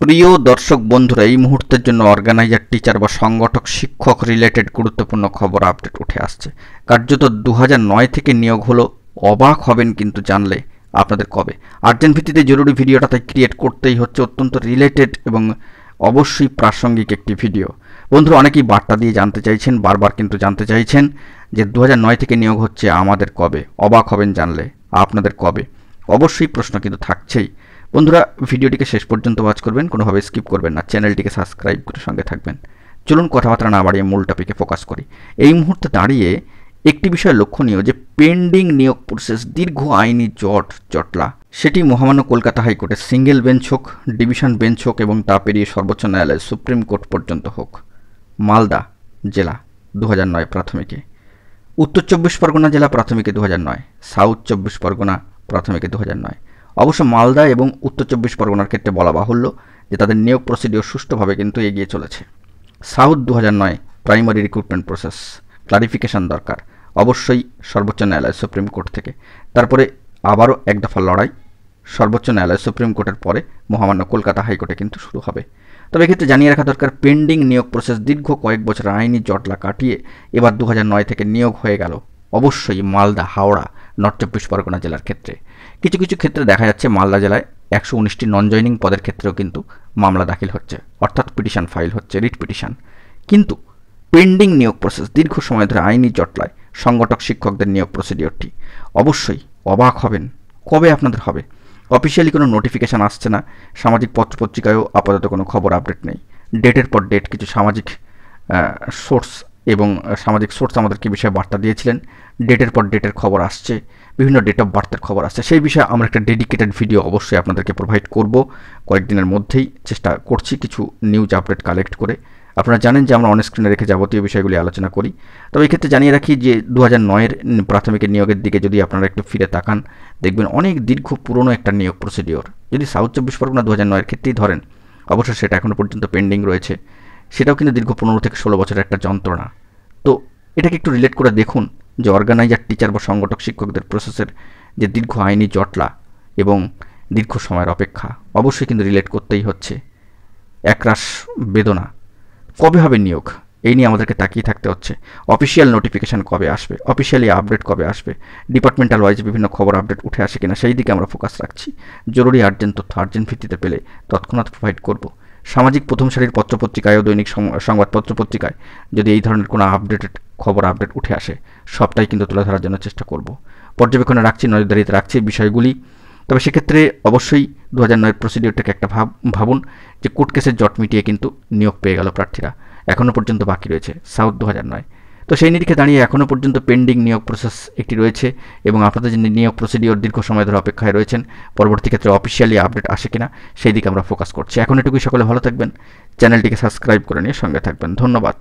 প্রিয় দর্শক বন্ধুরা, এই মুহূর্তের জন্য অর্গানাইজার, টিচার বা সংগঠক, শিক্ষক রিলেটেড গুরুত্বপূর্ণ খবর আপডেট উঠে আসছে। কার্যত 2009 থেকে নিয়োগ হলো, অবাক হবেন কিন্তু জানলে আপনাদের কবে। আর্জেন্ট ভিত্তিতে জরুরি ভিডিওটা তাই ক্রিয়েট করতেই হচ্ছে, অত্যন্ত রিলেটেড এবং অবশ্যই প্রাসঙ্গিক একটি ভিডিও। বন্ধুরা, অনেকেই বার্তা দিয়ে জানতে চাইছেন, বারবার কিন্তু জানতে চাইছেন যে 2009 থেকে নিয়োগ হচ্ছে, আমাদের কবে। অবাক হবেন জানলে আপনাদের কবে। অবশ্যই প্রশ্ন কিন্তু থাকছেই। বন্ধুরা, ভিডিওটিকে শেষ পর্যন্ত ওয়াচ করবেন, কোনোভাবে স্কিপ করবেন না, চ্যানেলটিকে সাবস্ক্রাইব করে সঙ্গে থাকবেন। চলুন কথাবার্তা না বাড়িয়ে মূল টপিকে ফোকাস করি। এই মুহূর্তে দাঁড়িয়ে একটি বিষয় লক্ষণীয় যে পেন্ডিং নিয়োগ প্রসেস, দীর্ঘ আইনি জটলা, সেটি মহামান্য কলকাতা হাইকোর্টের সিঙ্গেল বেঞ্চ হোক, ডিভিশন বেঞ্চ হোক এবং তা পেরিয়ে সর্বোচ্চ ন্যায়ালয় সুপ্রিম কোর্ট পর্যন্ত হোক। মালদা জেলা 2009 প্রাথমিকে, উত্তর 24 পরগনা জেলা প্রাথমিকে 2009, সাউথ 24 পরগনা প্রাথমিকে 2009। অবশ্য মালদা এবং উত্তর 24 পরগনার ক্ষেত্রে বলা বাহুল্য যে তাদের নিয়োগ প্রসিডিওর সুষ্ঠুভাবে কিন্তু এগিয়ে চলেছে। South 2009 primary recruitment process, clarification দরকার অবশ্যই সর্বোচ্চ ন্যায়ালয় সুপ্রিম কোর্ট থেকে। তারপরে আবারও এক দফা লড়াই সর্বোচ্চ ন্যায়ালয় সুপ্রিম কোর্টের পরে মহামান্য কলকাতা হাইকোর্টে কিন্তু শুরু হবে। তবে এক্ষেত্রে জানিয়ে রাখা দরকার, পেন্ডিং নিয়োগ প্রসেস দীর্ঘ কয়েক বছর আইনি জটলা কাটিয়ে এবার 2009 থেকে নিয়োগ হয়ে গেল, অবশ্যই মালদা, হাওড়া, নর্থ 24 পরগনা জেলার ক্ষেত্রে। কিছু কিছু ক্ষেত্রে দেখা যাচ্ছে মালদা জেলায় 119টি নন জয়নিং পদের ক্ষেত্রেও কিন্তু মামলা দাখিল হচ্ছে, অর্থাৎ পিটিশন ফাইল হচ্ছে, রিট পিটিশন। কিন্তু পেন্ডিং নিয়োগ প্রসেস, দীর্ঘ সময় ধরে আইনি জটলায় সংগঠক শিক্ষকদের নিয়োগ প্রসিডিওরটি, অবশ্যই অবাক হবেন কবে আপনাদের হবে। অফিসিয়ালি কোনো নোটিফিকেশান আসছে না, সামাজিক পত্রপত্রিকায়ও আপাতত কোনো খবর আপডেট নেই। ডেটের পর ডেট কিছু সামাজিক সোর্স এবং সামাজিক সোর্স আমাদেরকে বিষয়ে বার্তা দিয়েছিলেন, ডেটের পর ডেটের খবর আসছে, বিভিন্ন ডেট অফ বার্থের খবর আসছে। সেই বিষয়ে আমরা একটা ডেডিকেটেড ভিডিও অবশ্যই আপনাদেরকে প্রোভাইড করব কয়েকদিনের মধ্যেই। চেষ্টা করছি কিছু নিউজ আপডেট কালেক্ট করে। আপনারা জানেন যে আমরা অন স্ক্রিনে রেখে যাবতীয় বিষয়গুলি আলোচনা করি। তবে এক্ষেত্রে জানিয়ে রাখি যে 2009-এর প্রাথমিকের নিয়োগের দিকে যদি আপনারা একটু ফিরে তাকান, দেখবেন অনেক দীর্ঘ পুরনো একটা নিয়োগ প্রসিডিওর। যদি সাউথ 24 পরগনা 2009-এর ক্ষেত্রেই ধরেন, অবশ্য সেটা এখনও পর্যন্ত পেন্ডিং রয়েছে, সেটাও কিন্তু দীর্ঘ 15 থেকে 16 বছরের একটা যন্ত্রণা। তো এটাকে একটু রিলেট করে দেখুন যে অর্গানাইজার, টিচার বা সংগঠক শিক্ষকদের প্রসেসের যে দীর্ঘ আইনি জটলা এবং দীর্ঘ সময়ের অপেক্ষা, অবশ্যই কিন্তু রিলেট করতেই হচ্ছে। একরাশ বেদনা। কবে হবে নিয়োগ, এই নিয়ে আমাদেরকে তাকিয়ে থাকতে হচ্ছে। অফিসিয়াল নোটিফিকেশান কবে আসবে, অফিসিয়ালি আপডেট কবে আসবে, ডিপার্টমেন্টাল ওয়াইজ বিভিন্ন খবর আপডেট উঠে আসে কিনা, সেই দিকে আমরা ফোকাস রাখছি। জরুরি আর্জেন্ট তথ্য আর্জেন্ট ভিত্তিতে পেলে তৎক্ষণাৎ প্রোভাইড করব। সামাজিক প্রথম সারির পত্রপত্রিকায় ও দৈনিক সংবাদ পত্রপত্রিকায় যদি এই ধরনের কোনো আপডেটেড খবর আপডেট উঠে আসে, সবটাই কিন্তু তুলে ধরার জন্য চেষ্টা করব। পর্যবেক্ষণে রাখছি, নজরদারিতে রাখছি বিষয়গুলি। তবে সেক্ষেত্রে অবশ্যই 2009-এর প্রসিডিওরটাকে একটা ভাবুন যে কোর্ট কেসের জট মিটিয়ে কিন্তু নিয়োগ পেয়ে গেল প্রার্থীরা। এখনও পর্যন্ত বাকি রয়েছে সাউথ 2009। তো সেই নিরিখে দাঁড়িয়ে এখনও পর্যন্ত পেন্ডিং নিয়োগ প্রসেস একটি রয়েছে এবং আপনাদের যে নিয়োগ প্রসিডিওর দীর্ঘ সময় ধরে অপেক্ষায় রয়েছেন, পরবর্তী ক্ষেত্রে অফিসিয়ালি আপডেট আসে কিনা সেই দিকে আমরা ফোকাস করছি। এখন এটুকুই, সকলে ভালো থাকবেন, চ্যানেলটিকে সাবস্ক্রাইব করে নিয়ে সঙ্গে থাকবেন। ধন্যবাদ।